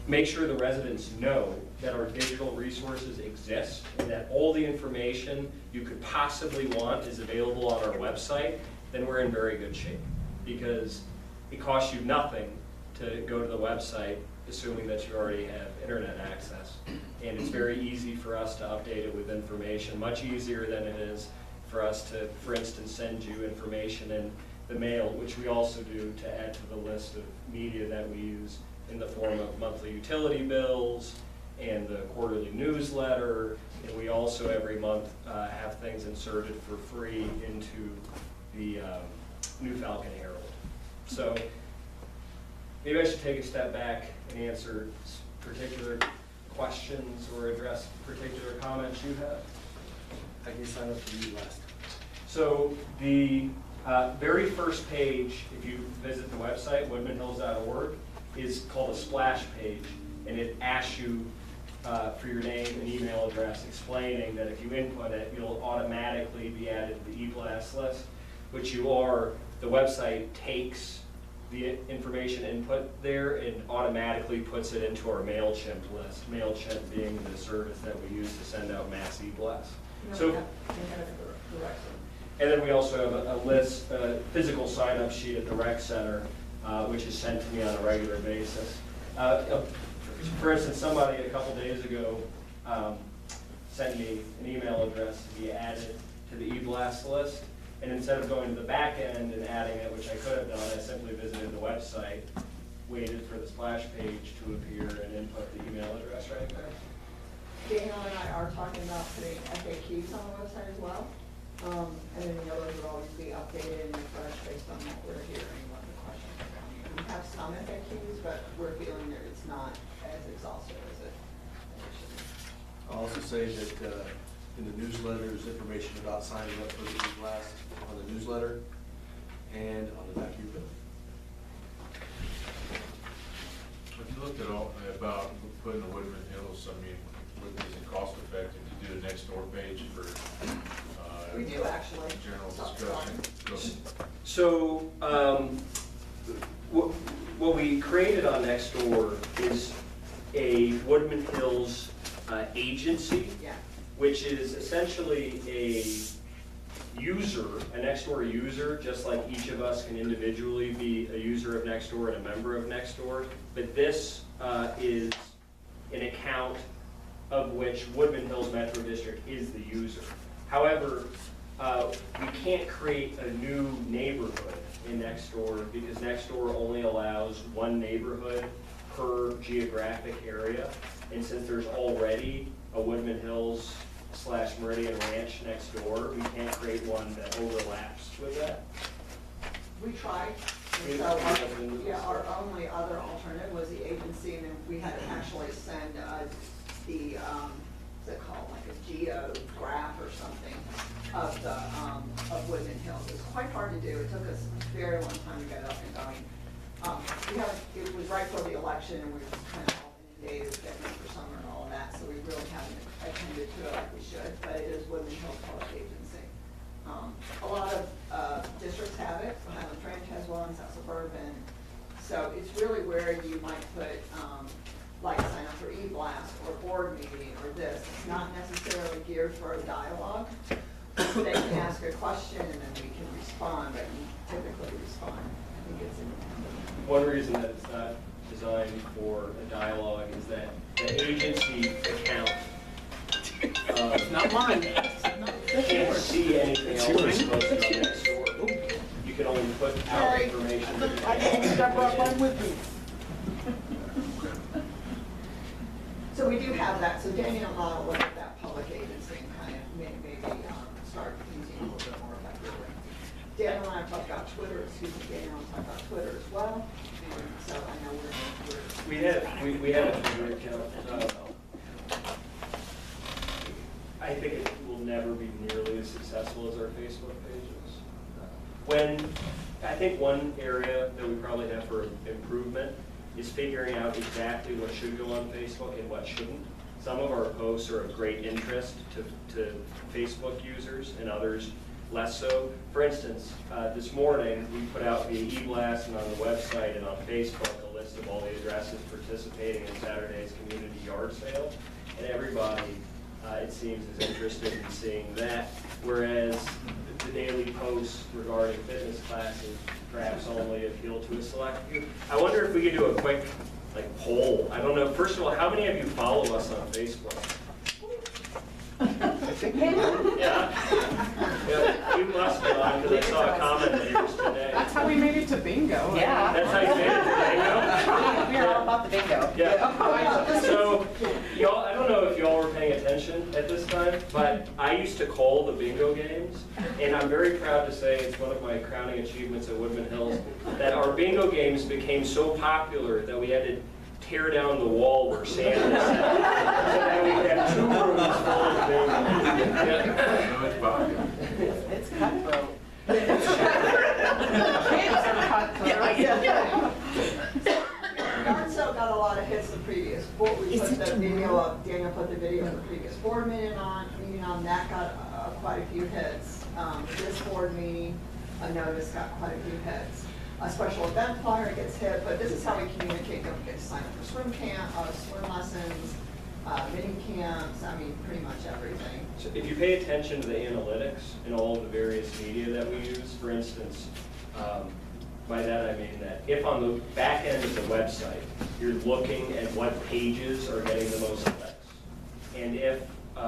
make sure the residents know that our digital resources exist and that all the information you could possibly want is available on our website, then we're in very good shape. Because it costs you nothing to go to the website, assuming that you already have internet access. And it's very easy for us to update it with information, much easier than it is for us to, for instance, send you information in the mail, which we also do to add to the list of media that we use in the form of monthly utility bills and the quarterly newsletter. And we also every month have things inserted for free into the New Falcon Herald. So maybe I should take a step back and answer particular questions or address particular comments you have. I can sign up for you last. So the very first page, if you visit the website, woodmanhills.org, is called a splash page, and it asks you for your name and email address, explaining that if you input it, you'll automatically be added to the e-blast list, which you are. The website takes the information input there and automatically puts it into our MailChimp list, MailChimp being the service that we use to send out mass e-blasts. So, and then we also have a list, a physical sign-up sheet at the rec center, which is sent to me on a regular basis. For instance, somebody a couple days ago sent me an email address to be added to the e-blast list. And instead of going to the back end and adding it, which I could have done, I simply visited the website, waited for the splash page to appear, and input the email address right there. Daniel and I are talking about putting FAQs on the website as well. And then the others will always be updated and refreshed based on what we're hearing, what the questions are coming. We have some FAQs, but we're feeling that it's not as exhaustive as it should be. I'll also say that in the newsletter is information about signing up for the e-blast on the newsletter and on the back of your bill. Have you looked at all about putting the Woodman Hills, I mean, is it cost effective to do a next door page for We do actually. general Sorry. discussion? So what we created on Nextdoor is a Woodman Hills agency, Yeah. which is essentially a user, a Nextdoor user, just like each of us can individually be a user of Nextdoor and a member of Nextdoor. But this is an account of which Woodman Hills Metro District is the user. However, we can't create a new neighborhood in Nextdoor because Nextdoor only allows one neighborhood per geographic area. And since there's already a Woodman Hills / Meridian Ranch next door, we can't create one that overlaps with that. We tried. We- And so we- our only other alternative was the agency, and then we had to actually send what's it called, like a geograph or something of the, of Woodman Hills. It's quite hard to do. It took us a very long time to get it up and going. It was right for the election, and we were kind of all inundated with getting ready for summer and all of that, so we really haven't attended to it like we should, but it is Woodman Hills Public Agency. A lot of districts have it. Highland Ranch has one, South Suburban. So it's really where you might put, like sign up for e-blast or board meeting or this. It's not necessarily geared for a dialogue. They can ask a question and then we can respond, but you typically respond. I think it's independent. One reason that it's not designed for a dialogue is that the agency account Not mine. can't see anything else that's posted on Nextdoor. You can only put out Sorry. information. I didn't step up mine with me. So we do have that, so Daniel and I will look at that public agency and kind of maybe start using it a little bit more effectively. Daniel and I have talked about Twitter, Daniel and I talked about Twitter as well, and so I know We have a Twitter account. I think it will never be nearly as successful as our Facebook pages. I think one area that we probably have for improvement is figuring out exactly what should go on Facebook and what shouldn't. Some of our posts are of great interest to Facebook users and others less so. For instance, this morning we put out via e-blast and on the website and on Facebook a list of of all the addresses participating in Saturday's community yard sale. And everybody, it seems, is interested in seeing that, whereas the daily posts regarding fitness classes perhaps only appeal to a select few. I wonder if we could do a quick poll. I don't know, first of all, how many of you follow us on Facebook? Yeah? Yeah, you must be on, because I saw a comment of yours today. That's how we made it to bingo. Yeah. That's how you made it today, no? We're all about the bingo. Yeah. So, y'all, I don't know if y'all were paying attention at this time, but I used to call the bingo games, and I'm very proud to say it's one of my crowning achievements at Woodman Hills, that our bingo games became so popular that we had to tear down the wall where Santa sat. So that we have 2 rooms full of bingo. Yeah. No, it's vodka. It's cutthroat. Kids are cutthroat. Yard sale got a lot of hits the previous board, we put the video up, Daniel put the video of the previous board meeting on, that got quite a few hits. This board meeting, a notice got quite a few hits. A special event flyer gets hit, but this is how we communicate, don't forget to sign up for swim camp, swim lessons, mini camps, I mean, pretty much everything. So if you pay attention to the analytics in all of the various media that we use, for instance, by that I mean that if on the back end of the website, you're looking at what pages are getting the most clicks, and if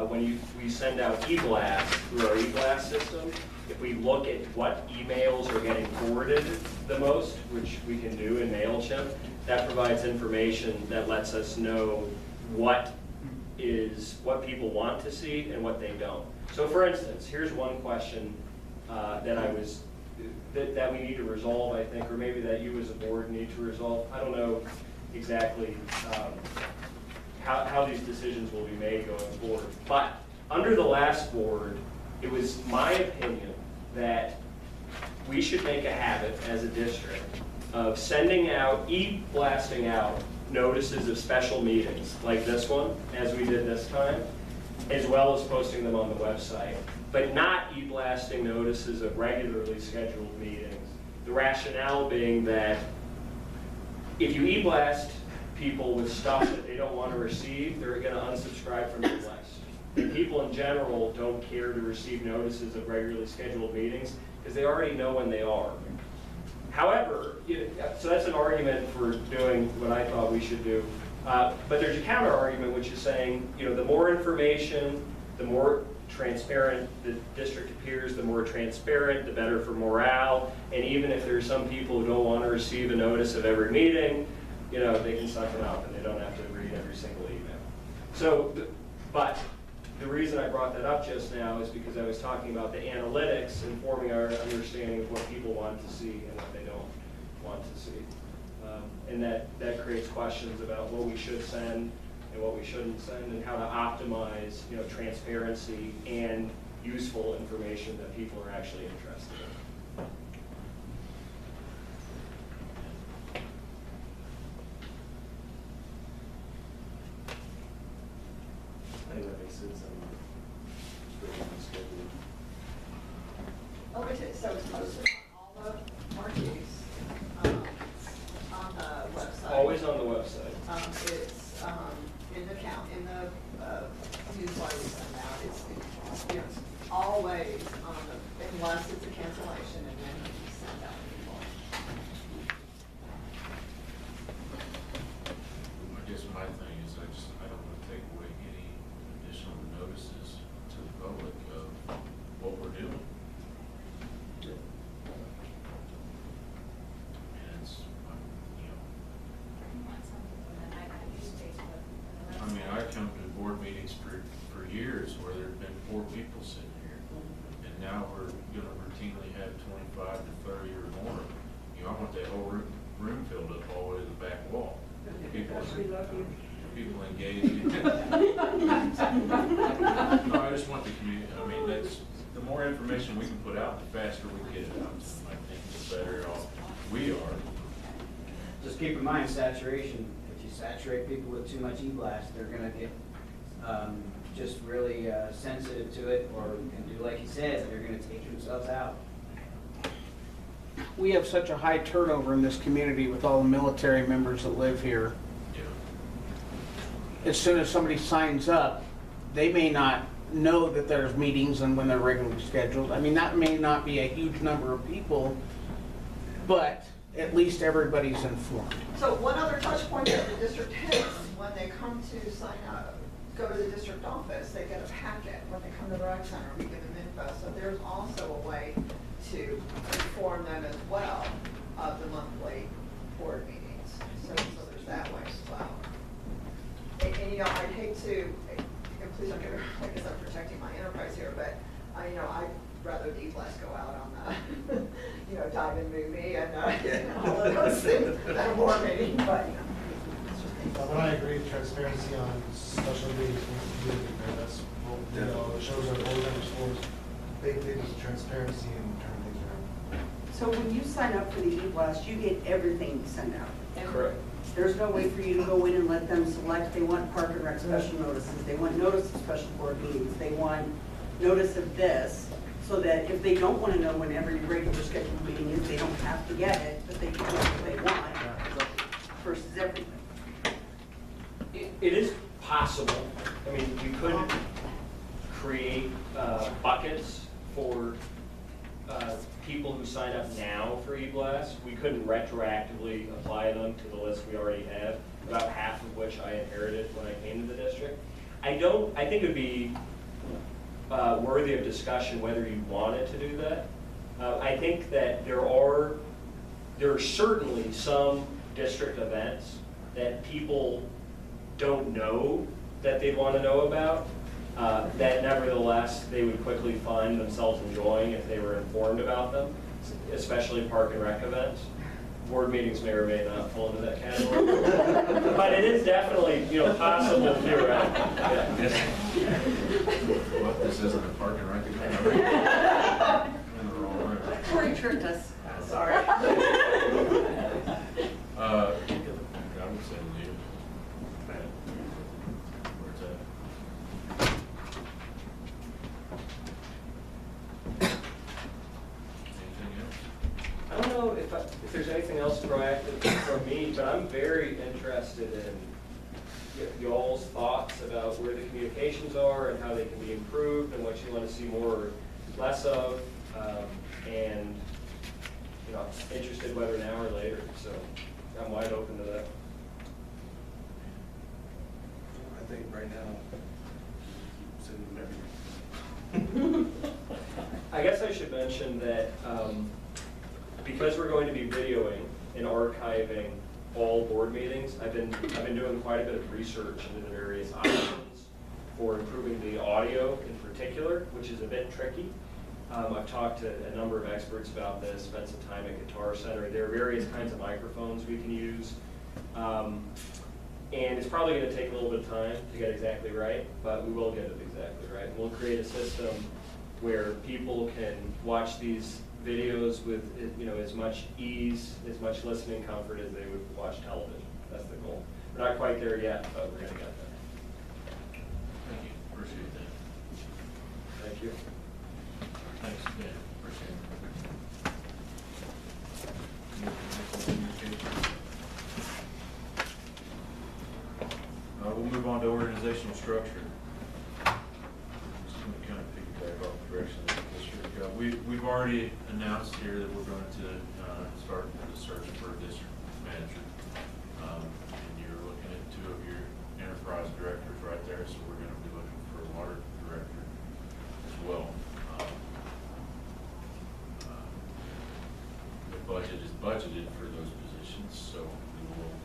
when we send out e-blast through our e-blast system, if we look at what emails are getting forwarded the most, which we can do in MailChimp, that provides information that lets us know what people want to see and what they don't. So for instance, here's one question that we need to resolve, I think, or maybe that you as a board need to resolve. I don't know exactly how these decisions will be made going forward. But under the last board, it was my opinion that we should make a habit as a district of sending out, blasting out notices of special meetings like this one, as we did this time, as well as posting them on the website, but not e-blasting notices of regularly scheduled meetings. The rationale being that if you e-blast people with stuff that they don't want to receive, they're going to unsubscribe from your list. And people in general don't care to receive notices of regularly scheduled meetings because they already know when they are. However, so that's an argument for doing what I thought we should do. But there's a counter argument which is saying, the more information, the more transparent the district appears, the more transparent, the better for morale. And even if there's some people who don't want to receive a notice of every meeting, they can suck them up and they don't have to read every single email. So, but the reason I brought that up just now is because I was talking about the analytics informing our understanding of what people want to see and what they don't want to see. And that creates questions about what we should send and what we shouldn't send and how to optimize, transparency and useful information that people are actually interested in. I think that makes sense. So it's posted on all the marquees, on the website. Always on the website. It's in the newsletter we send out. It's always on the, unless it's a cancellation, and then we send out people. I guess my thing is I don't want to take away any additional notices to the public of what we're doing. And it's, I mean, I come to board meetings for years where there've been 4 people sitting here. And now we're gonna routinely have 25 to 30 or more. I want that whole room filled up all the way to the back wall. People engage. No, I just want the community, I mean, the more information we can put out, the faster we get it out. I think the better off we are. Just keep in mind saturation. If you saturate people with too much e-blast, they're gonna get just really sensitive to it, or can do like you said, they're gonna take themselves out. we have such a high turnover in this community with all the military members that live here. Yeah. As soon as somebody signs up, they may not know that there's meetings and when they're regularly scheduled. I mean, that may not be a huge number of people, but at least everybody's informed. So one other touch point that the district hits, when they come to sign up, go to the district office, they get a packet. When they come to the rec center, we give them info. So there's also a way to inform them as well of the monthly board meetings. So there's that way as well. And you know, I'd hate to, and please don't get me wrong, I guess I'm protecting my enterprise here, but you know, I'd rather D-Bless go out on the, you know, Diamond Movie and all of those things at a board meeting, but, you know. it's just things. But I agree, transparency on special meetings needs to be in there. That's what, you know, it shows our board members for big things, transparency and turn things around. So when you sign up for the e-blast, you get everything sent out. Correct. There's no way for you to go in and let them select, they want park and rec special notices, they want notice of special board meetings, they want notice of this, so that if they don't want to know when every regular scheduled meeting is, they don't have to get it, but they can get what they want versus everything. It is possible. I mean, we could create buckets for people who sign up now for eBlast. We couldn't retroactively apply them to the list we already have, about half of which I inherited when I came to the district. I think it would be worthy of discussion whether you wanted to do that. I think that there are certainly some district events that people don't know that they'd want to know about, that nevertheless they would quickly find themselves enjoying if they were informed about them, especially park and rec events. Board meetings may or may not fall into that category. But it is definitely, you know, possible theoretically. Yeah. What, this isn't a park and rec event? In the wrong way. Corey tricked us. Sorry. I would say leave it. Where's that? Anything else? I don't know if there's anything else proactive from me, but I'm very interested in y'all's thoughts about where the communications are and how they can be improved and what you want to see more or less of. And, you know, interested whether now or later, so I'm wide open to that. I think right now, send them everything. I guess I should mention that because we're going to be videoing and archiving all board meetings, I've been doing quite a bit of research into the various options for improving the audio in particular, which is a bit tricky. I've talked to a number of experts about this, spent some time at Guitar Center. There are various kinds of microphones we can use. And it's probably going to take a little bit of time to get exactly right, but we will get it exactly right. And we'll create a system where people can watch these videos with, you know, as much ease, as much listening comfort as they would watch television. That's the goal. We're not quite there yet, but we're going to get there. Thank you, appreciate that. Thank you. Thanks, Dan, appreciate it. We'll move on to organizational structure. Just going to kind of piggyback off the direction that this year go. We've already announced here that we're going to start the search for a district manager. And you're looking at two of your enterprise directors right there, so we're going to be looking for a water director as well. The budget is budgeted for those positions, so we will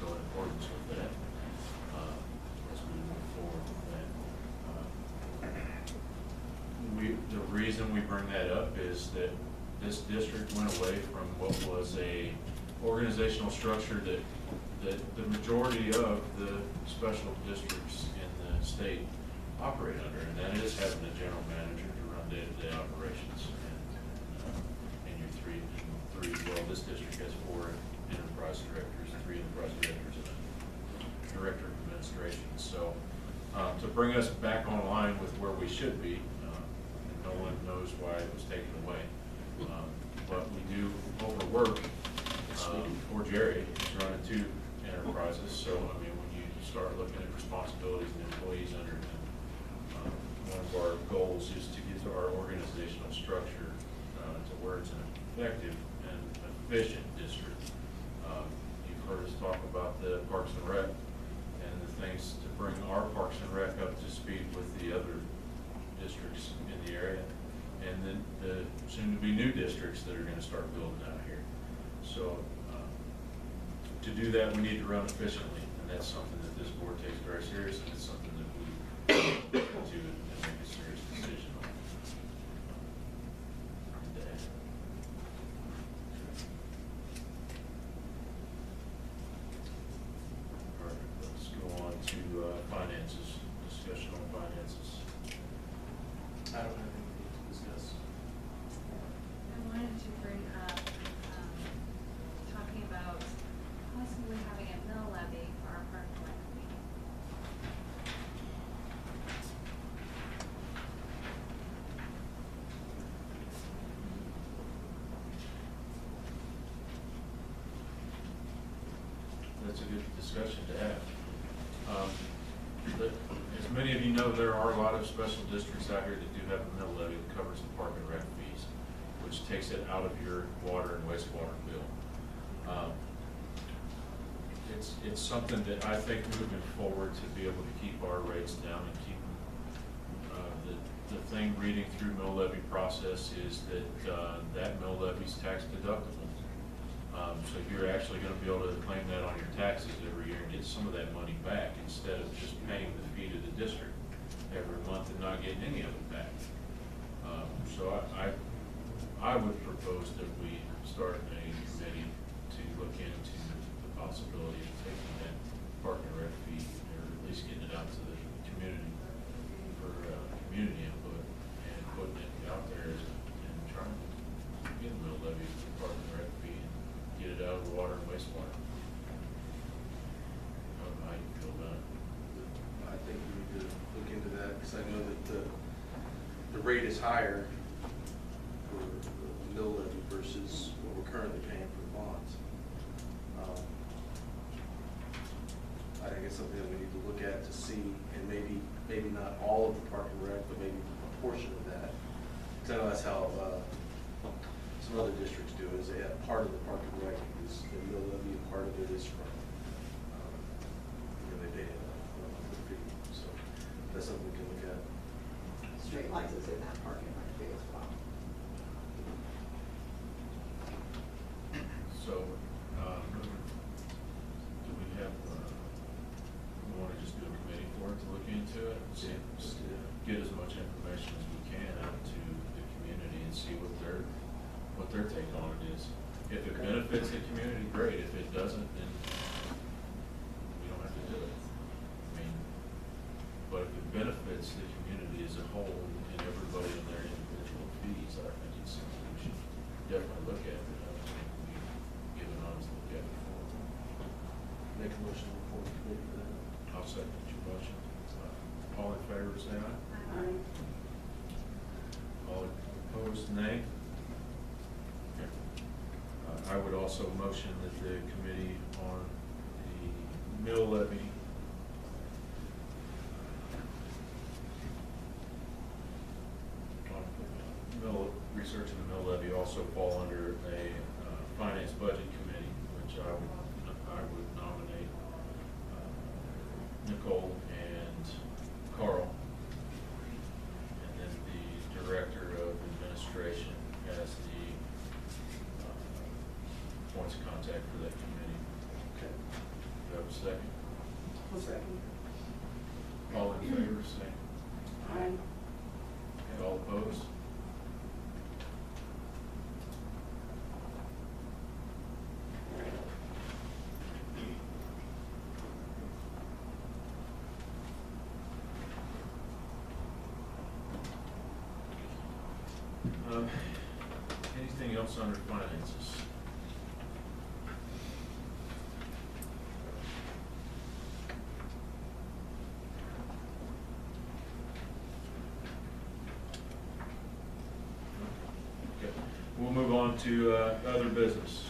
go in accordance with that as we move forward with that. The reason we bring that up is that this district went away from what was a organizational structure that the majority of the special districts in the state operate under, and that is having a general manager to run day-to-day operations. And your three, well, this district has 4 enterprise directors, 3 enterprise directors, and a director of administration. So to bring us back online with where we should be, and no one knows why it was taken away. but we do overwork, or Jerry is running two enterprises, so, I mean, when you start looking at responsibilities and employees under him, one of our goals is to get to our organizational structure, to where it's an effective and efficient district. You've heard us talk about the Parks and Rec and the things to bring our Parks and Rec up to speed with the other districts in the area, and then the soon-to-be new districts that are gonna start building out here. So, to do that, we need to run efficiently, and that's something that this board takes very seriously. It's something that we do and make a serious decision on. All right, let's go on to finances, discussion on finances. I don't have anything to discuss. I wanted to bring up, talking about possibly having a mill levy for our park and rec committee. That's a good discussion to have. As many of you know, there are a lot of special districts out here that do have a mill levy that covers the park and rec fees, which takes it out of your water and wastewater bill. It's something that I think moving forward to be able to keep our rates down and keep, the thing reading through mill levy process is that, that mill levy is tax deductible. So you're actually gonna be able to claim that on your taxes every year and get some of that money back instead of just paying the fee to the district every month and not getting any of it back. So I would propose that we start a committee to look into the possibility of taking that park and rec fee, or at least getting it out to the community for community input and putting it out there and trying to get a mill levy for the park and rec fee and get it out of the water and wastewater. I don't know how you feel about it. I think we need to look into that, because I know that the rate is higher for the mill levy versus what we're currently paying for bonds. I think it's something that we need to look at to see, and maybe not all of the park and rec, but maybe a portion of that. Because I know that's how some other districts do, is they have part of the park and rec is the mill levy, and part of it is from, they pay a fee. So that's something we can look at. Streetlights is in that parking lot fee as well. So, do we have, we want to just do a committee for it to look into it? And see, just get as much information as we can out to the community and see what their take on it is. If it benefits the community, great. If it doesn't, then we don't have to do it. I mean, but if it benefits the community as a whole and everybody in their individual fees, I think it's something we should definitely look at. Give an honest look at it before. Make a motion for the committee for that. I'll second your motion. All in favor, say aye. Aye. All opposed, nay. Okay. I would also motion that the committee on the mill levy research and the mill levy also fall under a finance budget committee, which I would nominate Nicole and Carl, and then the director of administration as the points of contact for that committee. Okay. Do you have a second? One second. All in favor, say Aye. aye. All opposed? Anything else under finances? Okay, we'll move on on to other business.